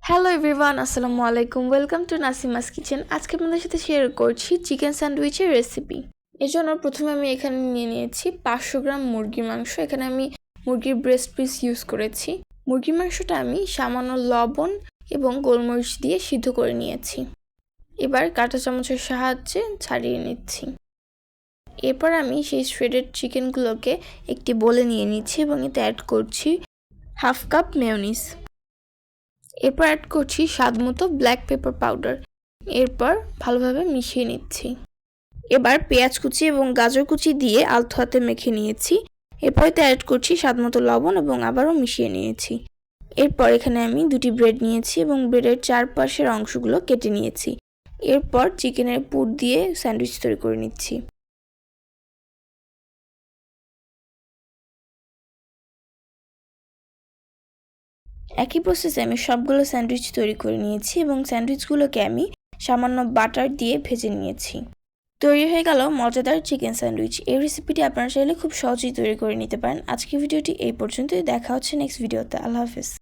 Hello everyone, আসসালামু আলাইকুম। Welcome to Nasima's kitchen. আজকে আপনাদের সাথে শেয়ার করছি চিকেন স্যান্ডউইচের রেসিপি। এর জন্য প্রথমে আমি এখানে নিয়ে নিয়েছি 500 গ্রাম মুরগির মাংস। এখানে আমি মুরগির ব্রেস্ট পিস ইউজ করেছি। মুরগির মাংসটা আমি সামান্য লবণ এবং গোলমরিচ দিয়ে সিদ্ধ করে নিয়েছি। এবার কাঁটা চামচের সাহায্যে ছাড়িয়ে নিচ্ছি। এরপর আমি সেই শ্রেডেড চিকেনগুলোকে একটি বোলে নিয়ে নিচ্ছি এবং এতে অ্যাড করছি হাফ কাপ মেয়োনিজ। এরপর অ্যাড করছি স্বাদ মতো ব্ল্যাক পেপার পাউডার। এরপর ভালোভাবে মিশিয়ে নিচ্ছি। এবার পেঁয়াজ কুচি এবং গাজর কুচি দিয়ে আলতো হাতে মেখে নিয়েছি। এরপর এতে অ্যাড করছি স্বাদ মতো লবণ এবং আবারও মিশিয়ে নিয়েছি। এরপর এখানে আমি 2টি ব্রেড নিয়েছি এবং ব্রেডের চারপাশের অংশগুলো কেটে নিয়েছি। এরপর চিকেনের পুর দিয়ে স্যান্ডউইচ তৈরি করে নিচ্ছি। একই প্রসেসে আমি সবগুলো স্যান্ডউইচ তৈরি করে নিয়েছি এবং স্যান্ডউইচগুলোকে আমি সামান্য বাটার দিয়ে ভেজে নিয়েছি। তৈরি হয়ে গেল মজাদার চিকেন স্যান্ডউইচ। এই রেসিপিটি আপনারা চাইলে খুব সহজেই তৈরি করে নিতে পারেন। আজকের ভিডিওটি এই পর্যন্তই। দেখা হচ্ছে নেক্সট ভিডিওতে। আল্লাহ হাফেজ।